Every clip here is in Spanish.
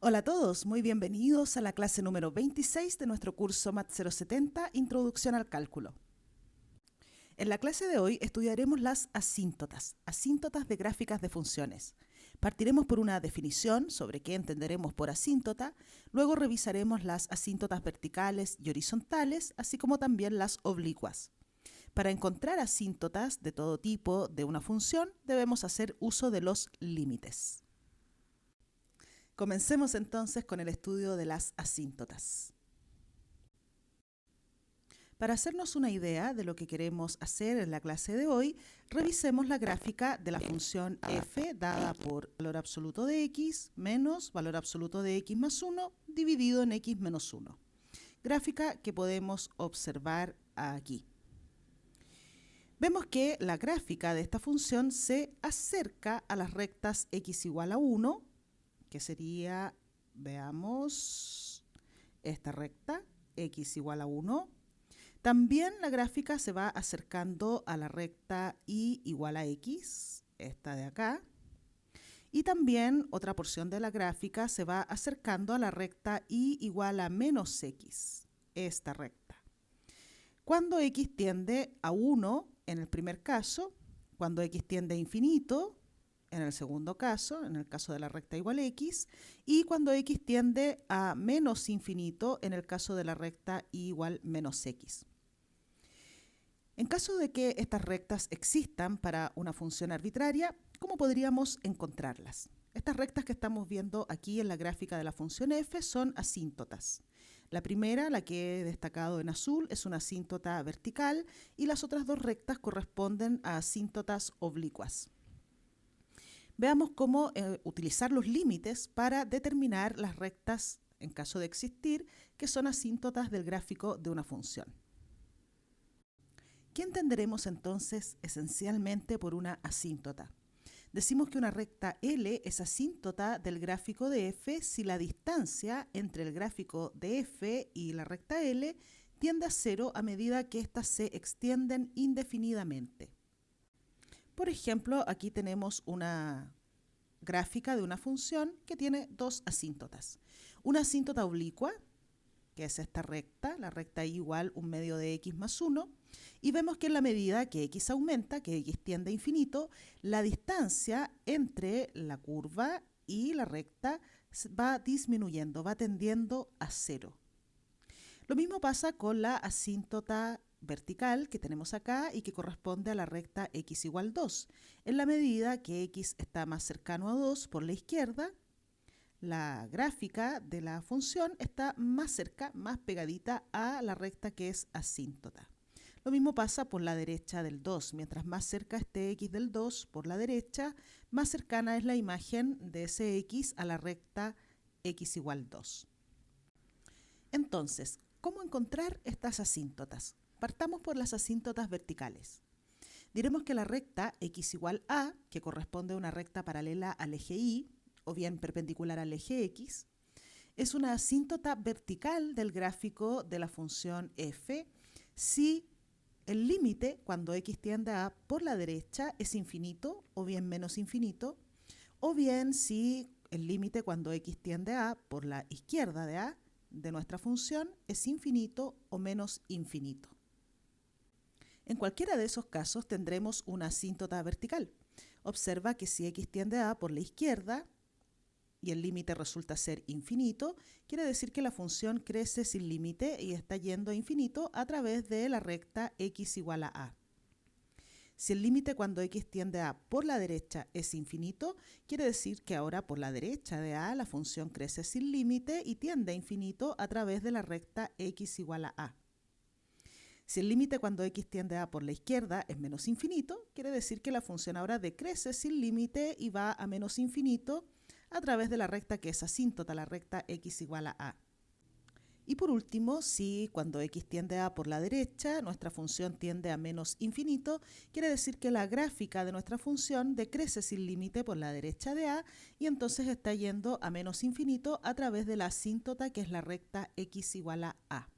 Hola a todos, muy bienvenidos a la clase número 26 de nuestro curso MAT 070, Introducción al Cálculo. En la clase de hoy estudiaremos las asíntotas de gráficas de funciones. Partiremos por una definición sobre qué entenderemos por asíntota, luego revisaremos las asíntotas verticales y horizontales, así como también las oblicuas. Para encontrar asíntotas de todo tipo de una función, debemos hacer uso de los límites. Comencemos entonces con el estudio de las asíntotas. Para hacernos una idea de lo que queremos hacer en la clase de hoy, revisemos la gráfica de la función f dada por valor absoluto de x menos valor absoluto de x más 1 dividido en x menos 1. Gráfica que podemos observar aquí. Vemos que la gráfica de esta función se acerca a las rectas x igual a 1, que sería, veamos, esta recta, x igual a 1. También la gráfica se va acercando a la recta y igual a x, esta de acá. Y también otra porción de la gráfica se va acercando a la recta y igual a menos x, esta recta. Cuando x tiende a 1 en el primer caso, cuando x tiende a infinito en el segundo caso, en el caso de la recta igual a x, y cuando x tiende a menos infinito en el caso de la recta y igual menos x. En caso de que estas rectas existan para una función arbitraria, ¿cómo podríamos encontrarlas? Estas rectas que estamos viendo aquí en la gráfica de la función f son asíntotas. La primera, la que he destacado en azul, es una asíntota vertical y las otras dos rectas corresponden a asíntotas oblicuas. Veamos cómo utilizar los límites para determinar las rectas, en caso de existir, que son asíntotas del gráfico de una función. ¿Qué entenderemos entonces esencialmente por una asíntota? Decimos que una recta L es asíntota del gráfico de f si la distancia entre el gráfico de f y la recta L tiende a 0 a medida que éstas se extienden indefinidamente. Por ejemplo, aquí tenemos una gráfica de una función que tiene dos asíntotas. Una asíntota oblicua, que es esta recta, la recta y igual 1/2 de x más 1, y vemos que en la medida que x aumenta, que x tiende a infinito, la distancia entre la curva y la recta va disminuyendo, va tendiendo a 0. Lo mismo pasa con la asíntota vertical que tenemos acá y que corresponde a la recta x igual 2. En la medida que x está más cercano a 2 por la izquierda, la gráfica de la función está más cerca, más pegadita a la recta que es asíntota. Lo mismo pasa por la derecha del 2. Mientras más cerca esté x del 2 por la derecha, más cercana es la imagen de ese x a la recta x igual 2. Entonces, ¿cómo encontrar estas asíntotas? Partamos por las asíntotas verticales. Diremos que la recta x igual a, que corresponde a una recta paralela al eje y, o bien perpendicular al eje x, es una asíntota vertical del gráfico de la función f si el límite cuando x tiende a por la derecha es infinito o bien menos infinito, o bien si el límite cuando x tiende a por la izquierda de a de nuestra función es infinito o menos infinito. En cualquiera de esos casos tendremos una asíntota vertical. Observa que si x tiende a por la izquierda y el límite resulta ser infinito, quiere decir que la función crece sin límite y está yendo a infinito a través de la recta x igual a a. Si el límite cuando x tiende a por la derecha es infinito, quiere decir que ahora por la derecha de a la función crece sin límite y tiende a infinito a través de la recta x igual a a. Si el límite cuando x tiende a por la izquierda es menos infinito, quiere decir que la función ahora decrece sin límite y va a menos infinito a través de la recta que es asíntota, la recta x igual a a. Y por último, si cuando x tiende a por la derecha, nuestra función tiende a menos infinito, quiere decir que la gráfica de nuestra función decrece sin límite por la derecha de a y entonces está yendo a menos infinito a través de la asíntota que es la recta x igual a a.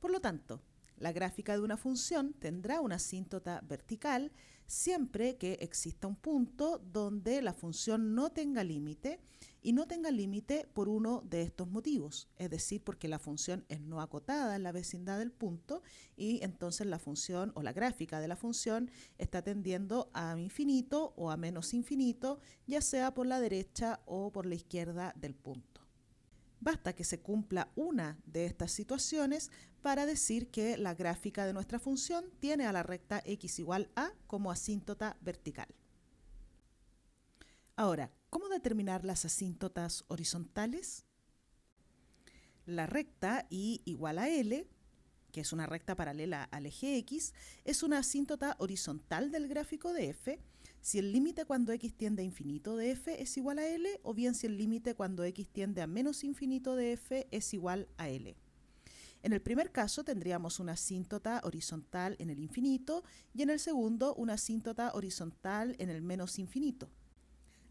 Por lo tanto, La gráfica de una función tendrá una asíntota vertical siempre que exista un punto donde la función no tenga límite y no tenga límite por uno de estos motivos, es decir, porque la función es no acotada en la vecindad del punto y entonces la función o la gráfica de la función está tendiendo a infinito o a menos infinito, ya sea por la derecha o por la izquierda del punto. Basta que se cumpla una de estas situaciones para decir que la gráfica de nuestra función tiene a la recta x igual a como asíntota vertical. Ahora, ¿cómo determinar las asíntotas horizontales? La recta y igual a L, que es una recta paralela al eje X, es una asíntota horizontal del gráfico de f si el límite cuando x tiende a infinito de f es igual a L o bien si el límite cuando x tiende a menos infinito de f es igual a L. En el primer caso tendríamos una asíntota horizontal en el infinito y en el segundo una asíntota horizontal en el menos infinito.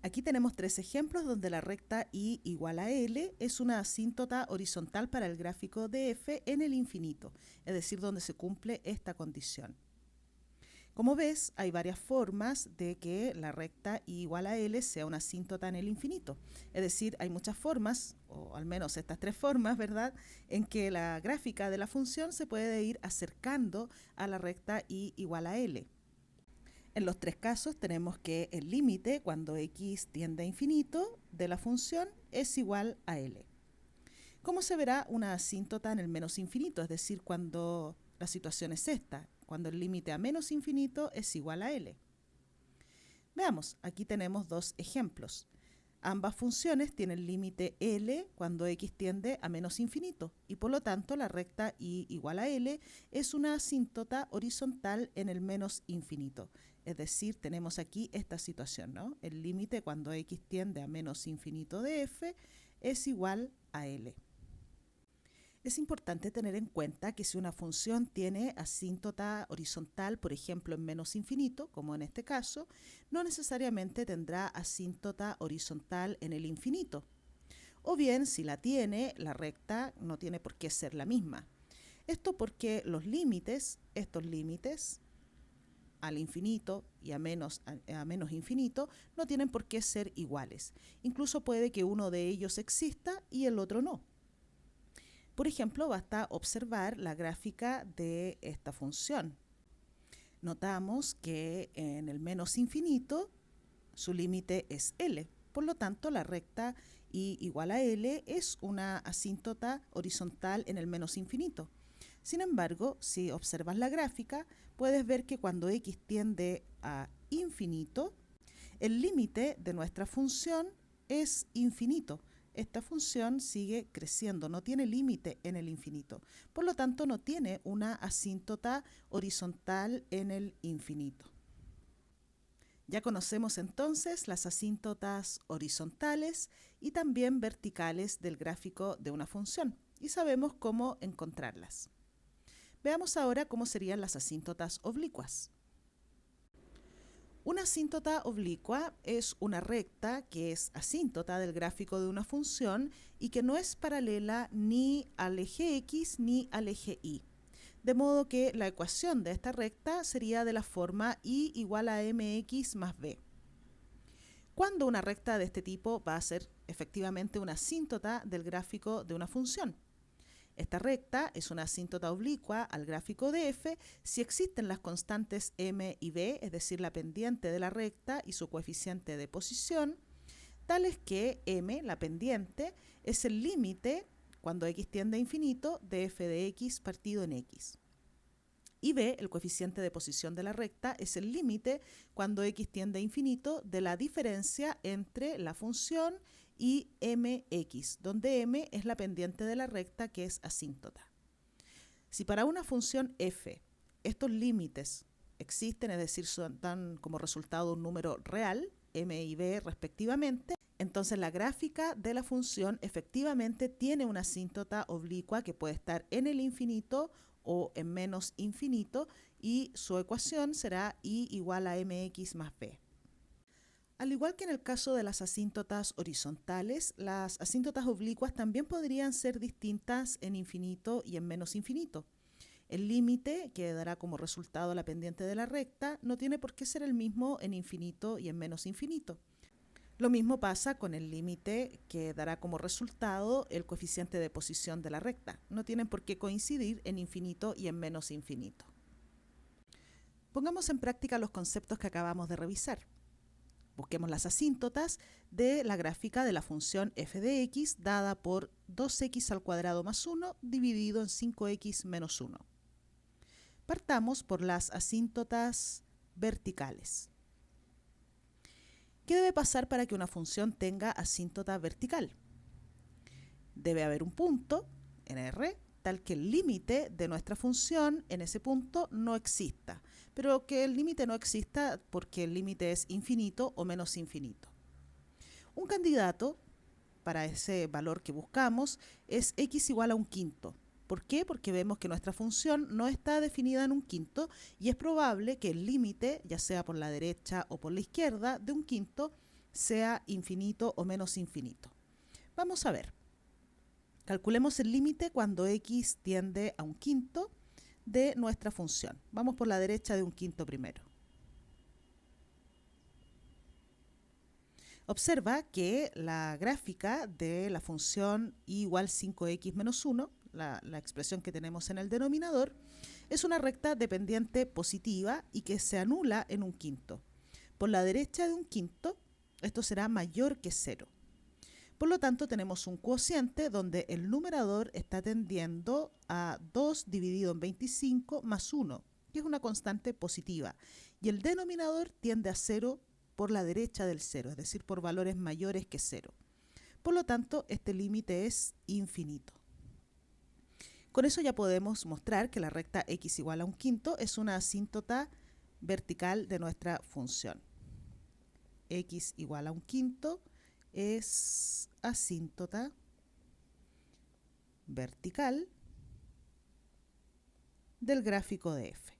Aquí tenemos tres ejemplos donde la recta y igual a L es una asíntota horizontal para el gráfico de f en el infinito, es decir, donde se cumple esta condición. Como ves, hay varias formas de que la recta y igual a L sea una asíntota en el infinito. Es decir, hay muchas formas, o al menos estas tres formas, ¿verdad?, en que la gráfica de la función se puede ir acercando a la recta y igual a L. En los tres casos tenemos que el límite cuando x tiende a infinito de la función es igual a L. ¿Cómo se verá una asíntota en el menos infinito? Es decir, cuando la situación es esta, cuando el límite a menos infinito es igual a L. Veamos, aquí tenemos dos ejemplos. Ambas funciones tienen límite L cuando x tiende a menos infinito y por lo tanto la recta y igual a L es una asíntota horizontal en el menos infinito. Es decir, tenemos aquí esta situación, ¿no? El límite cuando x tiende a menos infinito de f es igual a L. Es importante tener en cuenta que si una función tiene asíntota horizontal, por ejemplo, en menos infinito, como en este caso, no necesariamente tendrá asíntota horizontal en el infinito. O bien, si la tiene, la recta no tiene por qué ser la misma. Esto porque los límites, estos límites, al infinito y a menos infinito, no tienen por qué ser iguales. Incluso puede que uno de ellos exista y el otro no. Por ejemplo, basta observar la gráfica de esta función. Notamos que en el menos infinito su límite es L. Por lo tanto, la recta y igual a L es una asíntota horizontal en el menos infinito. Sin embargo, si observas la gráfica, puedes ver que cuando x tiende a infinito, el límite de nuestra función es infinito. Esta función sigue creciendo, no tiene límite en el infinito. Por lo tanto, no tiene una asíntota horizontal en el infinito. Ya conocemos entonces las asíntotas horizontales y también verticales del gráfico de una función y sabemos cómo encontrarlas. Veamos ahora cómo serían las asíntotas oblicuas. Una asíntota oblicua es una recta que es asíntota del gráfico de una función y que no es paralela ni al eje X ni al eje Y. De modo que la ecuación de esta recta sería de la forma y igual a mx más b. ¿Cuándo una recta de este tipo va a ser efectivamente una asíntota del gráfico de una función? Esta recta es una asíntota oblicua al gráfico de f si existen las constantes m y b, es decir, la pendiente de la recta y su coeficiente de posición, tales que m, la pendiente, es el límite, cuando x tiende a infinito, de f de x partido en x. Y b, el coeficiente de posición de la recta, es el límite, cuando x tiende a infinito, de la diferencia entre la función y mx, donde m es la pendiente de la recta que es asíntota. Si para una función f estos límites existen, es decir, dan como resultado un número real, m y b respectivamente, entonces la gráfica de la función efectivamente tiene una asíntota oblicua que puede estar en el infinito o en menos infinito y su ecuación será y igual a mx más b. Al igual que en el caso de las asíntotas horizontales, las asíntotas oblicuas también podrían ser distintas en infinito y en menos infinito. El límite que dará como resultado la pendiente de la recta no tiene por qué ser el mismo en infinito y en menos infinito. Lo mismo pasa con el límite que dará como resultado el coeficiente de posición de la recta. No tienen por qué coincidir en infinito y en menos infinito. Pongamos en práctica los conceptos que acabamos de revisar. Busquemos las asíntotas de la gráfica de la función f de x dada por 2x al cuadrado más 1 dividido en 5x menos 1. Partamos por las asíntotas verticales. ¿Qué debe pasar para que una función tenga asíntota vertical? Debe haber un punto en R tal que el límite de nuestra función en ese punto no exista, pero que el límite no exista porque el límite es infinito o menos infinito. Un candidato para ese valor que buscamos es x igual a un quinto. ¿Por qué? Porque vemos que nuestra función no está definida en un quinto y es probable que el límite, ya sea por la derecha o por la izquierda, de un quinto sea infinito o menos infinito. Vamos a ver. Calculemos el límite cuando x tiende a un quinto de nuestra función. Vamos por la derecha de un quinto primero. Observa que la gráfica de la función y igual 5x menos 1, la expresión que tenemos en el denominador, es una recta de pendiente positiva y que se anula en un quinto. Por la derecha de un quinto, esto será mayor que 0. Por lo tanto, tenemos un cociente donde el numerador está tendiendo a 2 dividido en 25 más 1, que es una constante positiva, y el denominador tiende a 0 por la derecha del 0, es decir, por valores mayores que 0. Por lo tanto, este límite es infinito. Con eso ya podemos mostrar que la recta x igual a un quinto es una asíntota vertical de nuestra función. X igual a un quinto es asíntota vertical del gráfico de f.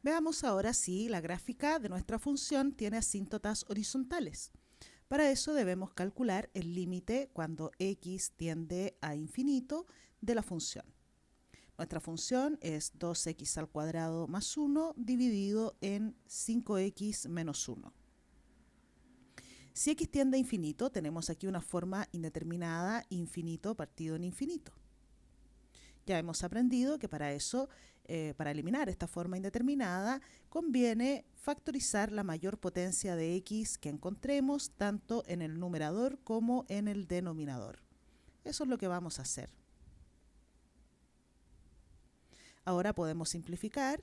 Veamos ahora si la gráfica de nuestra función tiene asíntotas horizontales. Para eso debemos calcular el límite cuando x tiende a infinito de la función. Nuestra función es 2x al cuadrado más 1 dividido en 5x menos 1. Si x tiende a infinito, tenemos aquí una forma indeterminada, infinito partido en infinito. Ya hemos aprendido que para eso, para eliminar esta forma indeterminada, conviene factorizar la mayor potencia de x que encontremos tanto en el numerador como en el denominador. Eso es lo que vamos a hacer. Ahora podemos simplificar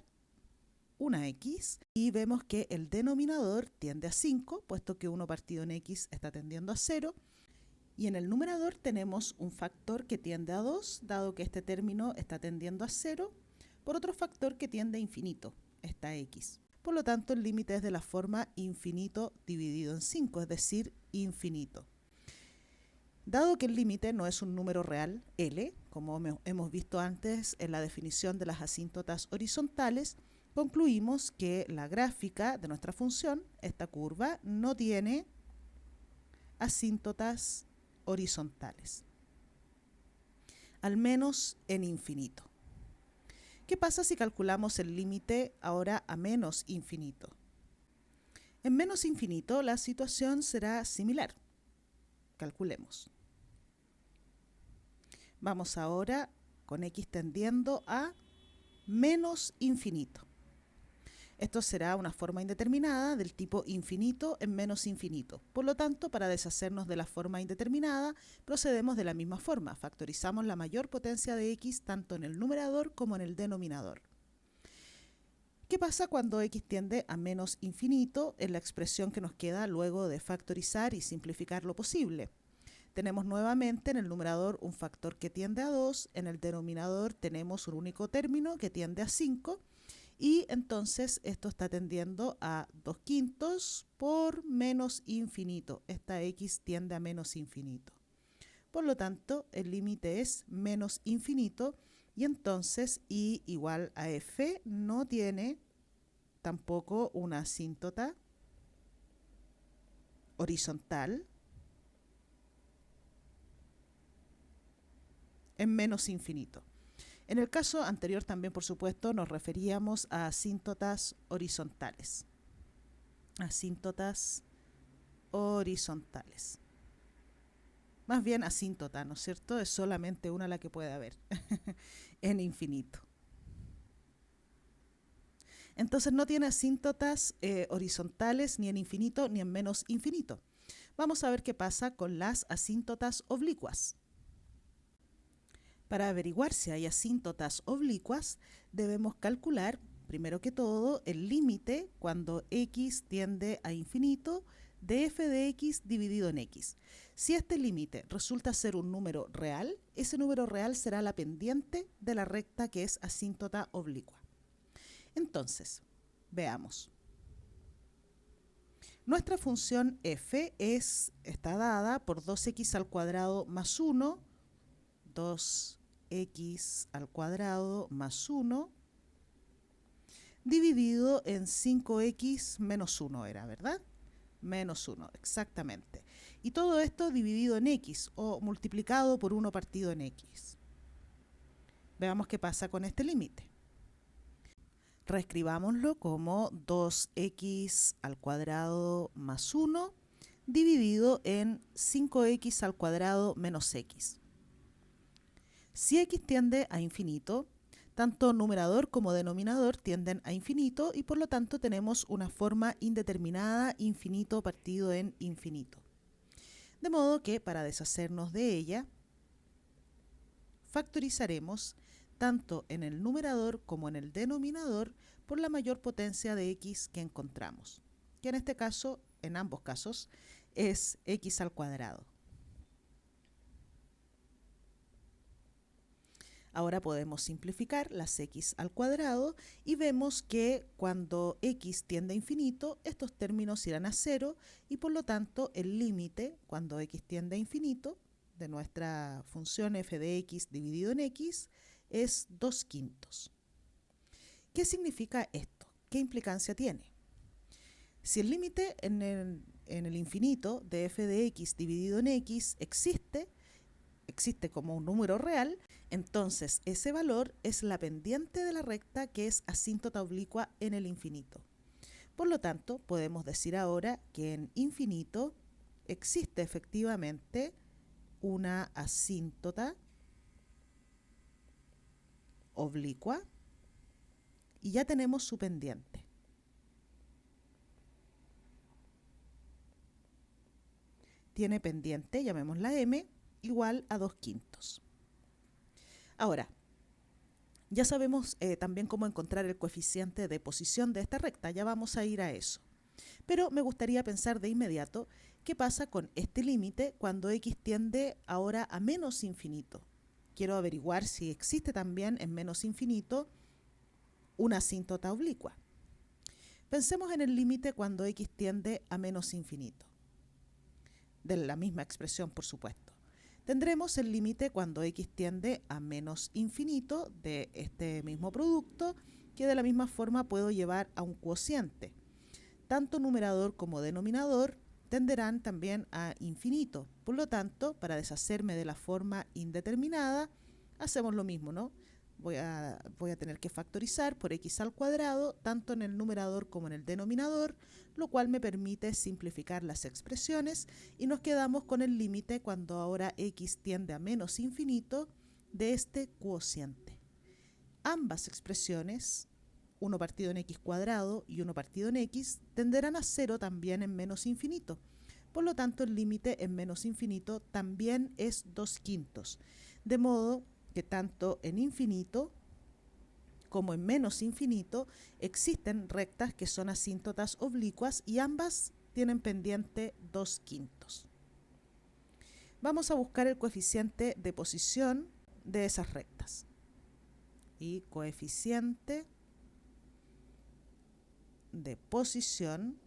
una x y vemos que el denominador tiende a 5, puesto que 1 partido en x está tendiendo a 0. Y en el numerador tenemos un factor que tiende a 2, dado que este término está tendiendo a 0, por otro factor que tiende a infinito, esta x. Por lo tanto, el límite es de la forma infinito dividido en 5, es decir, infinito. Dado que el límite no es un número real, L, como hemos visto antes en la definición de las asíntotas horizontales, concluimos que la gráfica de nuestra función, esta curva, no tiene asíntotas horizontales, al menos en infinito. ¿Qué pasa si calculamos el límite ahora a menos infinito? En menos infinito la situación será similar. Calculemos. Vamos ahora con x tendiendo a menos infinito. Esto será una forma indeterminada del tipo infinito en menos infinito. Por lo tanto, para deshacernos de la forma indeterminada, procedemos de la misma forma. Factorizamos la mayor potencia de x tanto en el numerador como en el denominador. ¿Qué pasa cuando x tiende a menos infinito en la expresión que nos queda luego de factorizar y simplificar lo posible? Tenemos nuevamente en el numerador un factor que tiende a 2, en el denominador tenemos un único término que tiende a 5, y entonces esto está tendiendo a 2 quintos por menos infinito. Esta x tiende a menos infinito. Por lo tanto, el límite es menos infinito y entonces y igual a f no tiene tampoco una asíntota horizontal en menos infinito. En el caso anterior también, por supuesto, nos referíamos a asíntotas horizontales. Asíntotas horizontales. Más bien asíntota, ¿no es cierto? Es solamente una la que puede haber en infinito. Entonces no tiene asíntotas horizontales ni en infinito ni en menos infinito. Vamos a ver qué pasa con las asíntotas oblicuas. Para averiguar si hay asíntotas oblicuas, debemos calcular, primero que todo, el límite cuando x tiende a infinito de f de x dividido en x. Si este límite resulta ser un número real, ese número real será la pendiente de la recta que es asíntota oblicua. Entonces, veamos. Nuestra función f está dada por 2x al cuadrado más 1, 2x al cuadrado más 1, dividido en 5x menos 1 era, ¿verdad? Menos 1, exactamente. Y todo esto dividido en x o multiplicado por 1 partido en x. Veamos qué pasa con este límite. Reescribámoslo como 2x al cuadrado más 1 dividido en 5x al cuadrado menos x. Si x tiende a infinito, tanto numerador como denominador tienden a infinito y por lo tanto tenemos una forma indeterminada infinito partido en infinito. De modo que para deshacernos de ella, factorizaremos tanto en el numerador como en el denominador por la mayor potencia de x que encontramos, que en este caso, en ambos casos, es x al cuadrado. Ahora podemos simplificar las x al cuadrado y vemos que cuando x tiende a infinito, estos términos irán a 0 y por lo tanto el límite cuando x tiende a infinito de nuestra función f de x dividido en x es 2/5. ¿Qué significa esto? ¿Qué implicancia tiene? Si el límite en el infinito de f de x dividido en x existe como un número real, entonces ese valor es la pendiente de la recta que es asíntota oblicua en el infinito. Por lo tanto, podemos decir ahora que en infinito existe efectivamente una asíntota oblicua y ya tenemos su pendiente. Tiene pendiente, llamémosla m, igual a 2/5. Ahora, ya sabemos también cómo encontrar el coeficiente de posición de esta recta, ya vamos a ir a eso. Pero me gustaría pensar de inmediato qué pasa con este límite cuando x tiende ahora a menos infinito. Quiero averiguar si existe también en menos infinito una asíntota oblicua. Pensemos en el límite cuando x tiende a menos infinito. De la misma expresión, por supuesto. Tendremos el límite cuando x tiende a menos infinito de este mismo producto, que de la misma forma puedo llevar a un cociente. Tanto numerador como denominador tenderán también a infinito. Por lo tanto, para deshacerme de la forma indeterminada, hacemos lo mismo, ¿no? Voy a tener que factorizar por x al cuadrado, tanto en el numerador como en el denominador, lo cual me permite simplificar las expresiones y nos quedamos con el límite cuando ahora x tiende a menos infinito de este cociente. Ambas expresiones, 1 partido en x cuadrado y 1 partido en x, tenderán a 0 también en menos infinito. Por lo tanto, el límite en menos infinito también es 2/5. De modo que tanto en infinito como en menos infinito existen rectas que son asíntotas oblicuas y ambas tienen pendiente 2/5. Vamos a buscar el coeficiente de posición de esas rectas. Y coeficiente de posición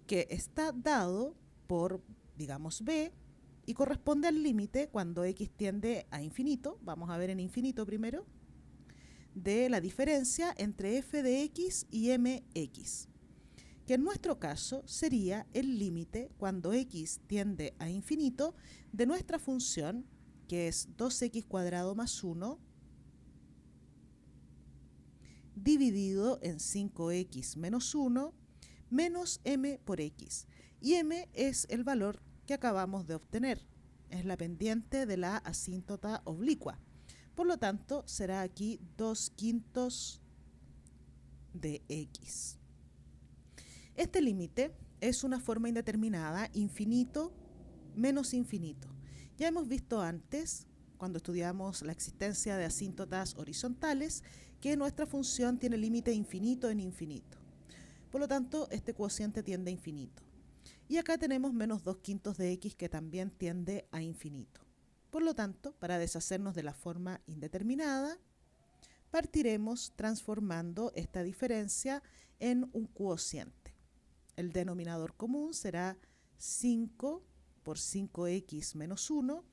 que está dado por, digamos, b, y corresponde al límite cuando x tiende a infinito, vamos a ver en infinito primero, de la diferencia entre f de x y mx, que en nuestro caso sería el límite cuando x tiende a infinito de nuestra función que es 2x² más 1 dividido en 5x menos 1 menos m por x. Y m es el valor que acabamos de obtener. Es la pendiente de la asíntota oblicua. Por lo tanto, será aquí 2/5 de x. Este límite es una forma indeterminada, infinito menos infinito. Ya hemos visto antes, cuando estudiamos la existencia de asíntotas horizontales, que nuestra función tiene límite infinito en infinito. Por lo tanto, este cociente tiende a infinito. Y acá tenemos menos 2/5 de x que también tiende a infinito. Por lo tanto, para deshacernos de la forma indeterminada, partiremos transformando esta diferencia en un cociente. El denominador común será 5 por 5x menos 1,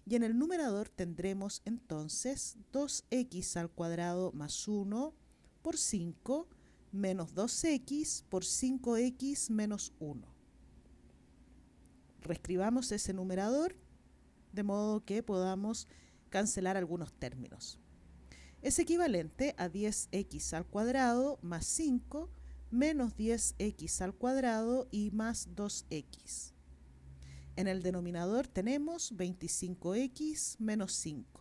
y en el numerador tendremos entonces 2x² más 1 por 5 menos 2x por 5x menos 1. Reescribamos ese numerador de modo que podamos cancelar algunos términos. Es equivalente a 10x² más 5 menos 10x² y más 2x. En el denominador tenemos 25x menos 5.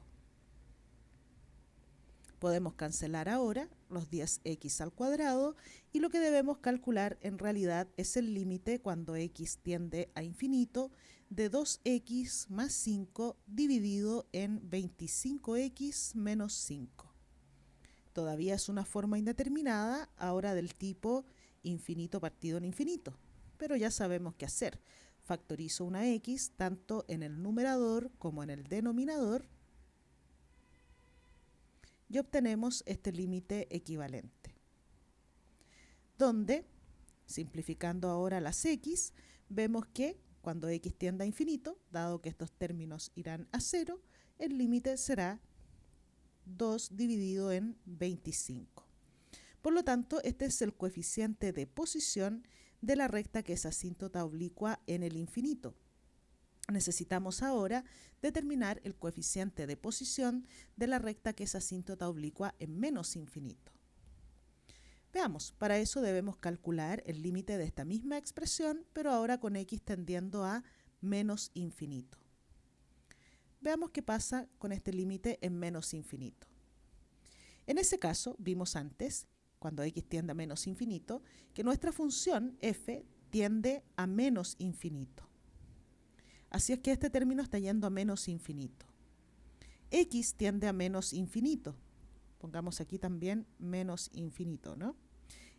Podemos cancelar ahora los 10x² y lo que debemos calcular en realidad es el límite cuando x tiende a infinito de 2x más 5 dividido en 25x menos 5. Todavía es una forma indeterminada, ahora del tipo infinito partido en infinito, pero ya sabemos qué hacer. Factorizo una x tanto en el numerador como en el denominador y obtenemos este límite equivalente, donde, simplificando ahora las x, vemos que cuando x tienda a infinito, dado que estos términos irán a 0, el límite será 2 dividido en 25. Por lo tanto, este es el coeficiente de posición de la recta que es asíntota oblicua en el infinito. Necesitamos ahora determinar el coeficiente de posición de la recta que es asíntota oblicua en menos infinito. Veamos, para eso debemos calcular el límite de esta misma expresión, pero ahora con x tendiendo a menos infinito. Veamos qué pasa con este límite en menos infinito. En ese caso, vimos antes, cuando x tiende a menos infinito, que nuestra función f tiende a menos infinito. Así es que este término está yendo a menos infinito. X tiende a menos infinito. Pongamos aquí también menos infinito, ¿no?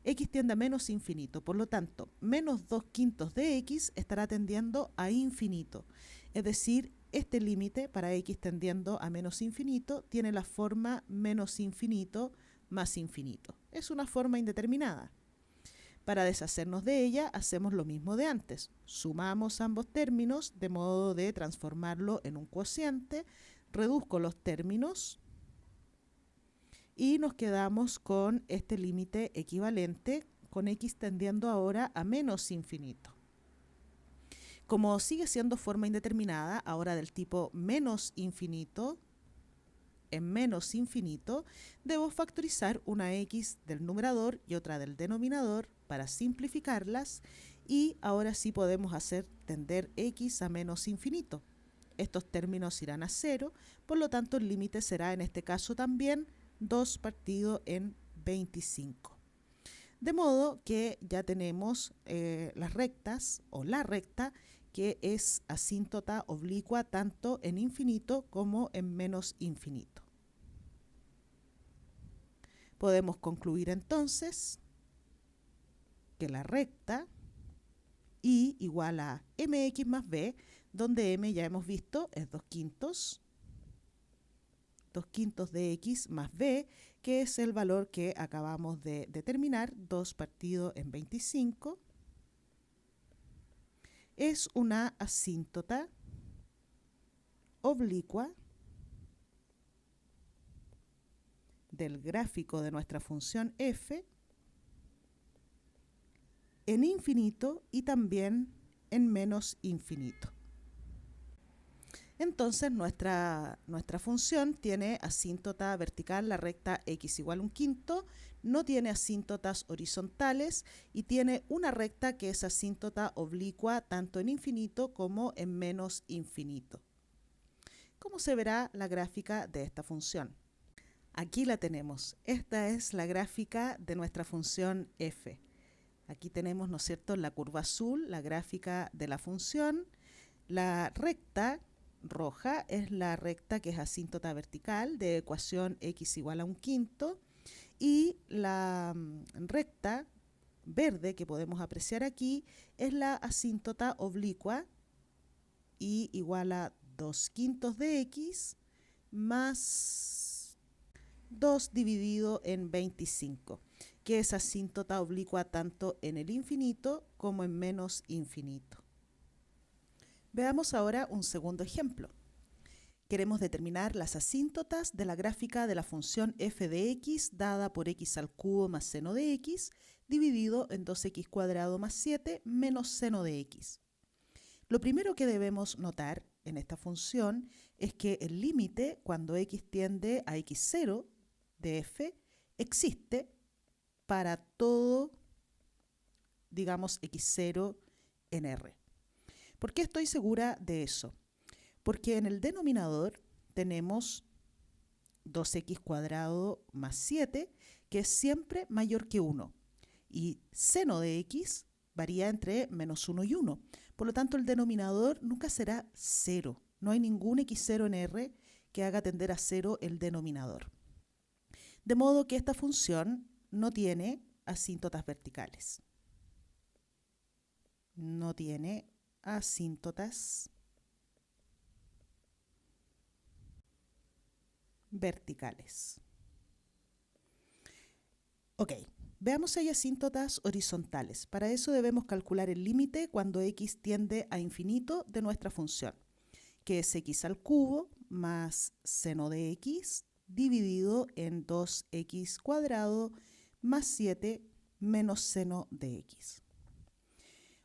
X tiende a menos infinito, por lo tanto, menos 2/5 de x estará tendiendo a infinito. Es decir, este límite para x tendiendo a menos infinito tiene la forma menos infinito más infinito. Es una forma indeterminada. Para deshacernos de ella, hacemos lo mismo de antes. Sumamos ambos términos de modo de transformarlo en un cociente, reduzco los términos y nos quedamos con este límite equivalente, con x tendiendo ahora a menos infinito. Como sigue siendo forma indeterminada, ahora del tipo menos infinito, en menos infinito, debo factorizar una x del numerador y otra del denominador para simplificarlas, y ahora sí podemos hacer tender x a menos infinito. Estos términos irán a 0, por lo tanto el límite será en este caso también 2 partido en 25. De modo que ya tenemos las rectas o la recta que es asíntota oblicua tanto en infinito como en menos infinito. Podemos concluir entonces que la recta y igual a mx más b, donde m ya hemos visto es 2/5 de x más b, que es el valor que acabamos de determinar, 2 partido en 25, es una asíntota oblicua del gráfico de nuestra función f en infinito y también en menos infinito. Entonces nuestra función tiene asíntota vertical, la recta x igual a un quinto, no tiene asíntotas horizontales y tiene una recta que es asíntota oblicua tanto en infinito como en menos infinito. ¿Cómo se verá la gráfica de esta función? Aquí la tenemos. Esta es la gráfica de nuestra función f. Aquí tenemos, ¿no es cierto?, la curva azul, la gráfica de la función. La recta roja es la recta que es asíntota vertical de ecuación x igual a un quinto. Y la recta verde que podemos apreciar aquí es la asíntota oblicua y igual a 2 quintos de x más 2 dividido en 25, que es asíntota oblicua tanto en el infinito como en menos infinito. Veamos ahora un segundo ejemplo. Queremos determinar las asíntotas de la gráfica de la función f de x dada por x al cubo más seno de x dividido en 2x cuadrado más 7 menos seno de x. Lo primero que debemos notar en esta función es que el límite cuando x tiende a x0 de f existe para todo, digamos, x0 en R. ¿Por qué estoy segura de eso? Porque en el denominador tenemos 2x cuadrado más 7, que es siempre mayor que 1. Y seno de x varía entre menos 1 y 1. Por lo tanto, el denominador nunca será 0. No hay ningún x0 en R que haga tender a 0 el denominador. De modo que esta función no tiene asíntotas verticales. No tiene asíntotas verticales. Ok, veamos si hay asíntotas horizontales. Para eso debemos calcular el límite cuando x tiende a infinito de nuestra función, que es x al cubo más seno de x dividido en 2x cuadrado más 7 menos seno de x.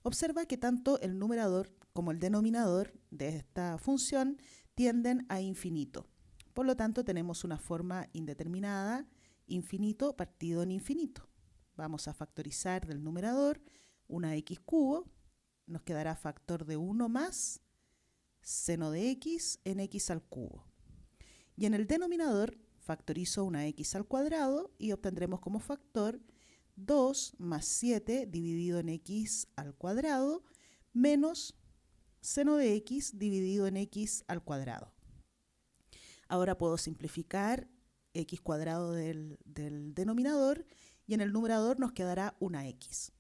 Observa que tanto el numerador como el denominador de esta función tienden a infinito. Por lo tanto, tenemos una forma indeterminada, infinito partido en infinito. Vamos a factorizar del numerador una x cubo, nos quedará factor de 1 más seno de x en x al cubo. Y en el denominador factorizo una x al cuadrado y obtendremos como factor 2 más 7 dividido en x al cuadrado menos seno de x dividido en x al cuadrado. Ahora puedo simplificar x cuadrado del denominador y en el numerador nos quedará una x.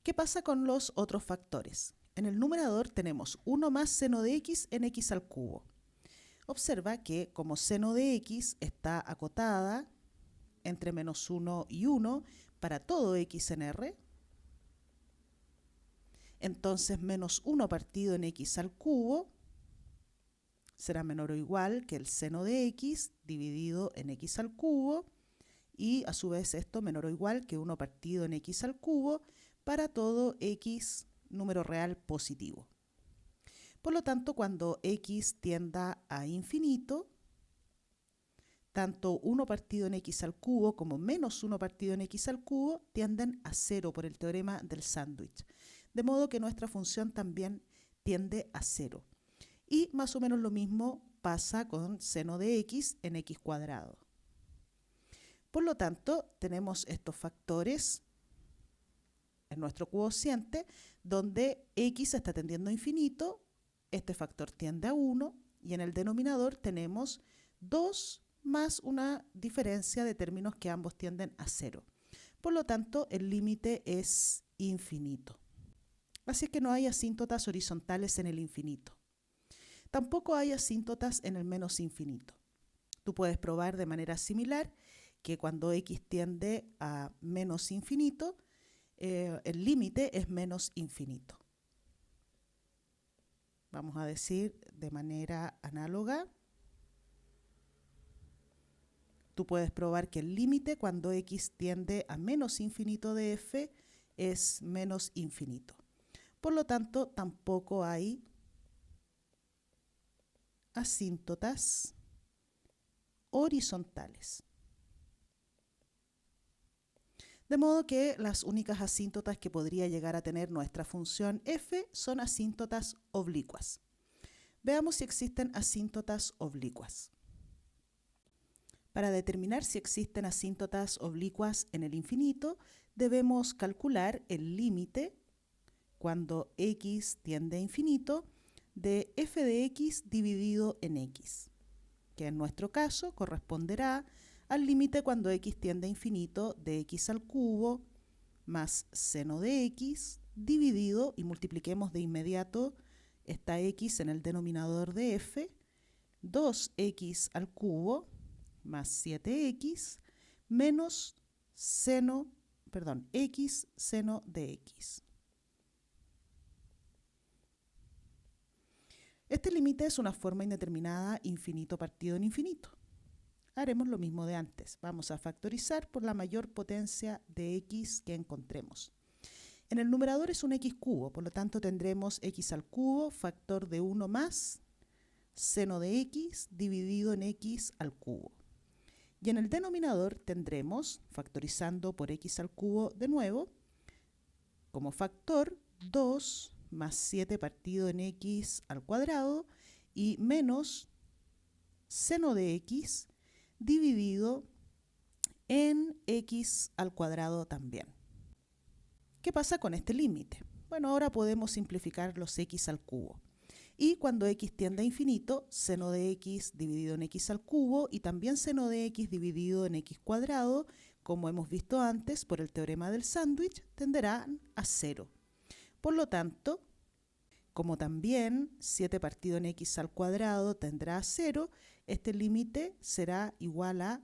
¿Qué pasa con los otros factores? En el numerador tenemos 1 más seno de x en x al cubo. Observa que como seno de x está acotada entre menos 1 y 1 para todo x en R, entonces menos 1 partido en x al cubo será menor o igual que el seno de x dividido en x al cubo y a su vez esto menor o igual que 1 partido en x al cubo para todo x número real positivo. Por lo tanto, cuando x tienda a infinito, tanto 1 partido en x al cubo como menos 1 partido en x al cubo tienden a 0 por el teorema del sándwich. De modo que nuestra función también tiende a 0. Y más o menos lo mismo pasa con seno de x en x cuadrado. Por lo tanto, tenemos estos factores en nuestro cociente donde x está tendiendo a infinito, este factor tiende a 1 y en el denominador tenemos 2 más una diferencia de términos que ambos tienden a 0. Por lo tanto, el límite es infinito. Así que no hay asíntotas horizontales en el infinito. Tampoco hay asíntotas en el menos infinito. Tú puedes probar de manera similar que cuando x tiende a menos infinito, el límite es menos infinito. Vamos a decir de manera análoga. Tú puedes probar que el límite cuando x tiende a menos infinito de f es menos infinito. Por lo tanto, tampoco hay asíntotas horizontales. De modo que las únicas asíntotas que podría llegar a tener nuestra función f son asíntotas oblicuas. Veamos si existen asíntotas oblicuas. Para determinar si existen asíntotas oblicuas en el infinito, debemos calcular el límite cuando x tiende a infinito de f de x dividido en x, que en nuestro caso corresponderá al límite cuando x tiende a infinito de x al cubo más seno de x dividido, y multipliquemos de inmediato esta x en el denominador de f, 2x al cubo más 7x menos x seno de x. Este límite es una forma indeterminada infinito partido en infinito. Haremos lo mismo de antes. Vamos a factorizar por la mayor potencia de x que encontremos. En el numerador es un x cubo, por lo tanto tendremos x al cubo factor de 1 más seno de x dividido en x al cubo. Y en el denominador tendremos, factorizando por x al cubo de nuevo, como factor 2 más 7 partido en x al cuadrado y menos seno de x dividido en x al cuadrado también. ¿Qué pasa con este límite? Bueno, ahora podemos simplificar los x al cubo. Y cuando x tiende a infinito, seno de x dividido en x al cubo y también seno de x dividido en x cuadrado, como hemos visto antes por el teorema del sándwich, tenderán a 0. Por lo tanto, como también 7 partido en x al cuadrado tendrá a 0, este límite será igual a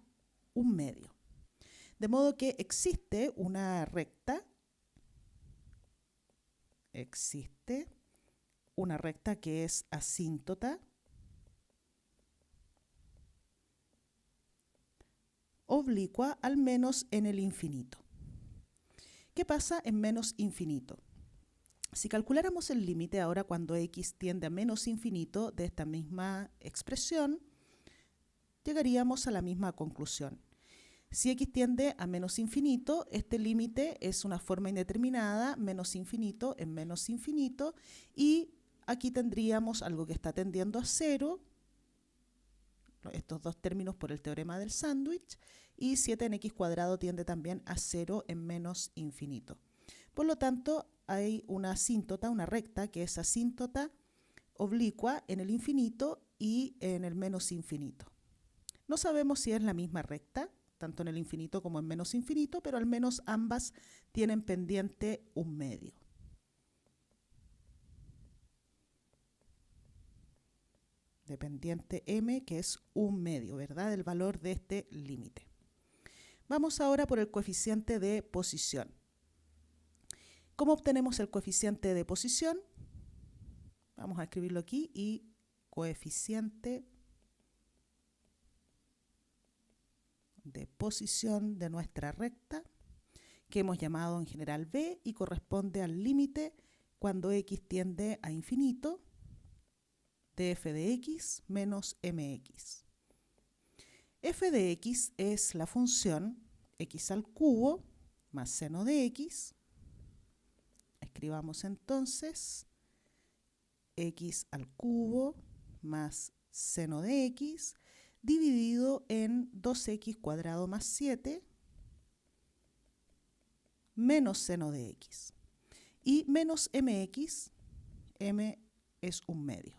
1/2. De modo que existe una recta que es asíntota oblicua al menos en el infinito. ¿Qué pasa en menos infinito? Si calculáramos el límite ahora cuando x tiende a menos infinito de esta misma expresión, llegaríamos a la misma conclusión. Si x tiende a menos infinito, este límite es una forma indeterminada, menos infinito en menos infinito, y aquí tendríamos algo que está tendiendo a 0, estos dos términos por el teorema del sándwich, y 7 en x cuadrado tiende también a 0 en menos infinito. Por lo tanto, hay una asíntota, una recta, que es asíntota oblicua en el infinito y en el menos infinito. No sabemos si es la misma recta, tanto en el infinito como en menos infinito, pero al menos ambas tienen pendiente 1/2. De pendiente m, que es 1/2, ¿verdad? El valor de este límite. Vamos ahora por el coeficiente de posición. ¿Cómo obtenemos el coeficiente de posición? Vamos a escribirlo aquí, y coeficiente de posición de nuestra recta, que hemos llamado en general b, y corresponde al límite cuando x tiende a infinito de f de x menos mx. F de x es la función x al cubo más seno de x. Escribamos entonces x al cubo más seno de x dividido en 2x cuadrado más 7 menos seno de x. Y menos mx, m es 1/2.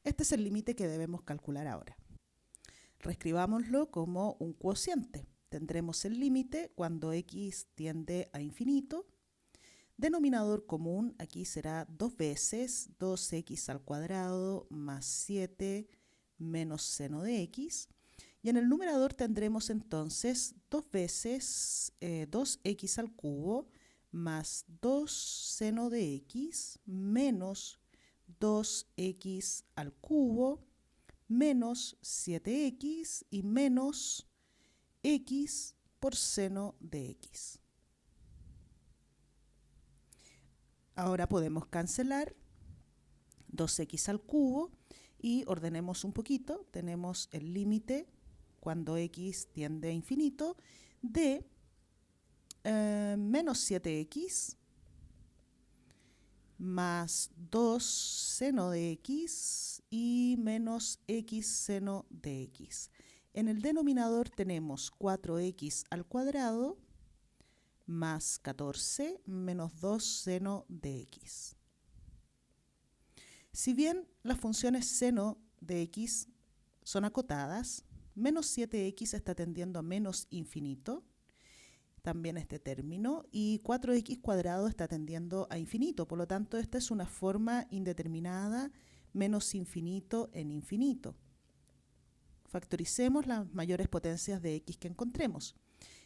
Este es el límite que debemos calcular ahora. Reescribámoslo como un cociente. Tendremos el límite cuando x tiende a infinito. Denominador común aquí será 2 veces 2x al cuadrado más 7 menos seno de x. Y en el numerador tendremos entonces 2 veces 2x al cubo más 2 seno de x menos 2x al cubo menos 7x y menos x por seno de x. Ahora podemos cancelar 2x al cubo Y ordenemos un poquito, tenemos el límite cuando x tiende a infinito de menos 7x más 2 seno de x y menos x seno de x. En el denominador tenemos 4x al cuadrado más 14 menos 2 seno de x. Si bien las funciones seno de x son acotadas, menos 7x está tendiendo a menos infinito, también este término, y 4x cuadrado está tendiendo a infinito. Por lo tanto, esta es una forma indeterminada menos infinito en infinito. Factoricemos las mayores potencias de x que encontremos.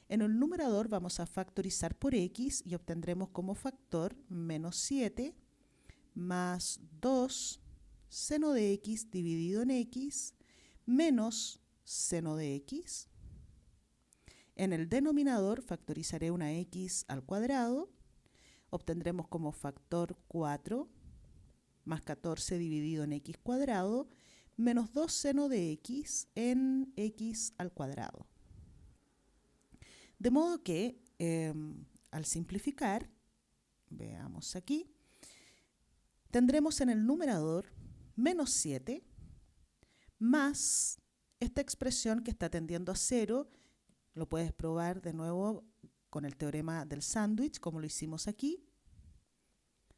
En el numerador vamos a factorizar por x y obtendremos como factor menos 7 más 2 seno de x dividido en x menos seno de x. En el denominador factorizaré una x al cuadrado, obtendremos como factor 4 más 14 dividido en x cuadrado menos 2 seno de x en x al cuadrado. De modo que al simplificar, veamos aquí, tendremos en el numerador menos 7 más esta expresión que está tendiendo a 0. Lo puedes probar de nuevo con el teorema del sándwich, como lo hicimos aquí.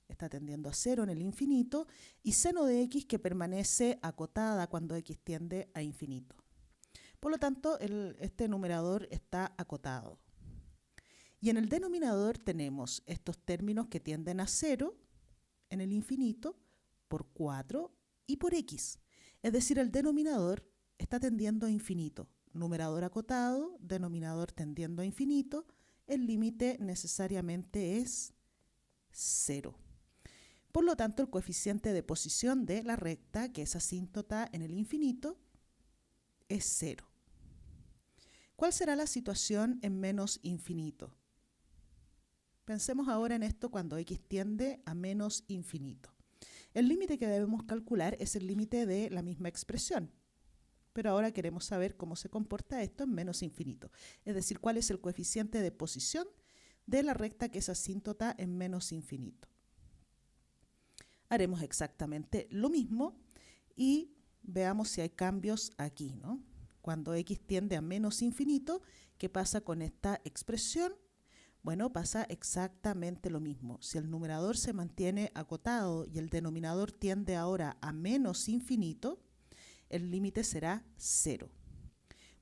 Está tendiendo a 0 en el infinito, y seno de x que permanece acotada cuando x tiende a infinito. Por lo tanto, este numerador está acotado. Y en el denominador tenemos estos términos que tienden a 0 en el infinito por 4 y por x. Es decir, el denominador está tendiendo a infinito. Numerador acotado, denominador tendiendo a infinito, el límite necesariamente es 0. Por lo tanto, el coeficiente de posición de la recta, que es asíntota en el infinito, es 0. ¿Cuál será la situación en menos infinito? Pensemos ahora en esto cuando x tiende a menos infinito. El límite que debemos calcular es el límite de la misma expresión. Pero ahora queremos saber cómo se comporta esto en menos infinito. Es decir, cuál es el coeficiente de posición de la recta que es asíntota en menos infinito. Haremos exactamente lo mismo y veamos si hay cambios aquí, ¿no? Cuando x tiende a menos infinito, ¿qué pasa con esta expresión? Bueno, pasa exactamente lo mismo. Si el numerador se mantiene acotado y el denominador tiende ahora a menos infinito, el límite será 0.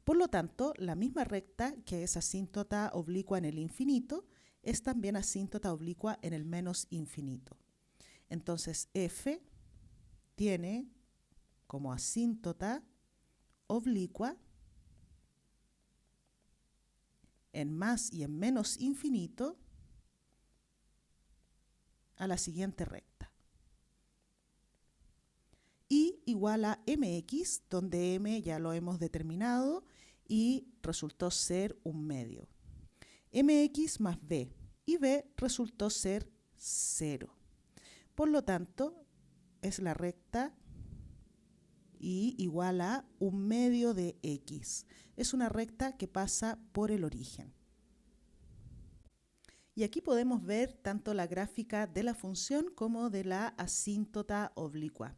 Por lo tanto, la misma recta que es asíntota oblicua en el infinito es también asíntota oblicua en el menos infinito. Entonces, f tiene como asíntota oblicua en más y en menos infinito a la siguiente recta. Y igual a mx, donde m ya lo hemos determinado y resultó ser un medio. Mx más b, y b resultó ser 0. Por lo tanto, es la recta y igual a un medio de x. Es una recta que pasa por el origen. Y aquí podemos ver tanto la gráfica de la función como de la asíntota oblicua.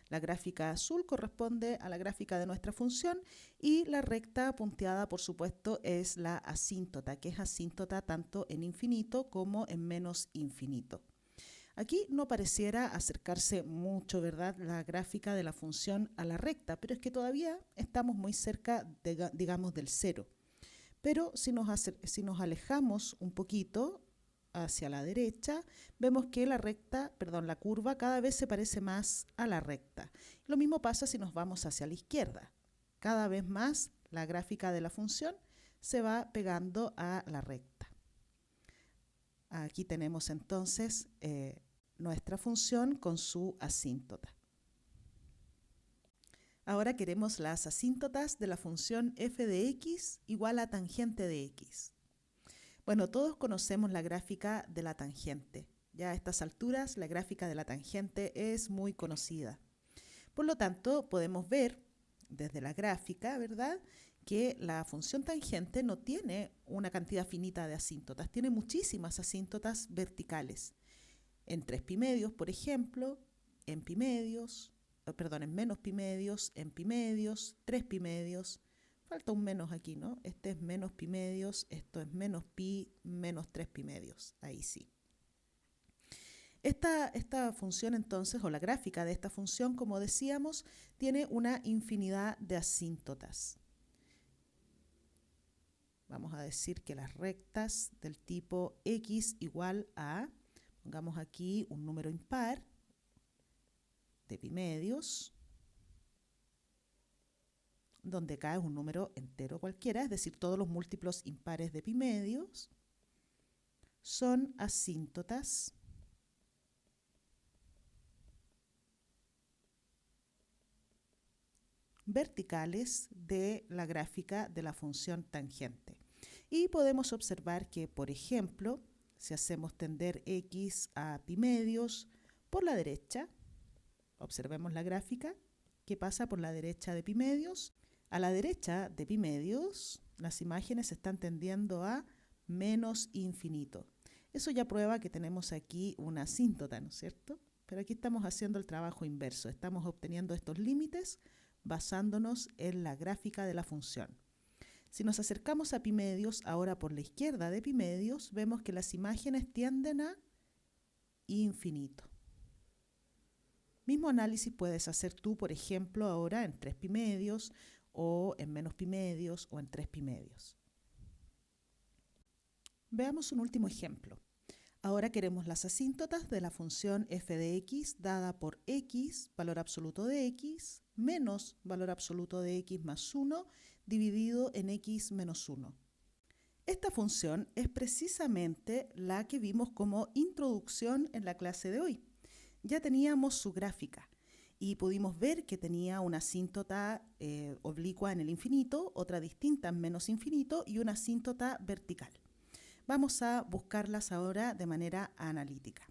La gráfica azul corresponde a la gráfica de nuestra función y la recta punteada, por supuesto, es la asíntota, que es asíntota tanto en infinito como en menos infinito. Aquí no pareciera acercarse mucho, ¿verdad?, la gráfica de la función a la recta, pero es que todavía estamos muy cerca, digamos, del 0. Pero si nos alejamos un poquito hacia la derecha, vemos que la curva cada vez se parece más a la recta. Lo mismo pasa si nos vamos hacia la izquierda. Cada vez más la gráfica de la función se va pegando a la recta. Aquí tenemos entonces nuestra función con su asíntota. Ahora queremos las asíntotas de la función f de x igual a tangente de x. Bueno, todos conocemos la gráfica de la tangente. Ya a estas alturas la gráfica de la tangente es muy conocida. Por lo tanto, podemos ver desde la gráfica, ¿verdad?, que la función tangente no tiene una cantidad finita de asíntotas, tiene muchísimas asíntotas verticales. En 3 pi medios, por ejemplo, en pi medios, en menos pi medios, en pi medios, 3 pi medios. Falta un menos aquí, ¿no? Este es menos pi medios, esto es menos pi, menos 3 pi medios. Ahí sí. Esta función entonces, o la gráfica de esta función, como decíamos, tiene una infinidad de asíntotas. Vamos a decir que las rectas del tipo x igual a, pongamos aquí un número impar de pi medios, donde k es un número entero cualquiera, es decir, todos los múltiplos impares de pi medios, son asíntotas verticales de la gráfica de la función tangente. Y podemos observar que, por ejemplo, si hacemos tender x a pi medios por la derecha, observemos la gráfica que pasa por la derecha de pi medios. A la derecha de pi medios, las imágenes están tendiendo a menos infinito. Eso ya prueba que tenemos aquí una asíntota, ¿no es cierto? Pero aquí estamos haciendo el trabajo inverso. Estamos obteniendo estos límites basándonos en la gráfica de la función. Si nos acercamos a pi medios, ahora por la izquierda de pi medios, vemos que las imágenes tienden a infinito. Mismo análisis puedes hacer tú, por ejemplo, ahora en 3 pi medios, o en menos pi medios, o en 3 pi medios. Veamos un último ejemplo. Ahora queremos las asíntotas de la función f de x dada por x, valor absoluto de x, menos valor absoluto de x más 1, dividido en x menos 1. Esta función es precisamente la que vimos como introducción en la clase de hoy. Ya teníamos su gráfica y pudimos ver que tenía una asíntota oblicua en el infinito, otra distinta en menos infinito y una asíntota vertical. Vamos a buscarlas ahora de manera analítica.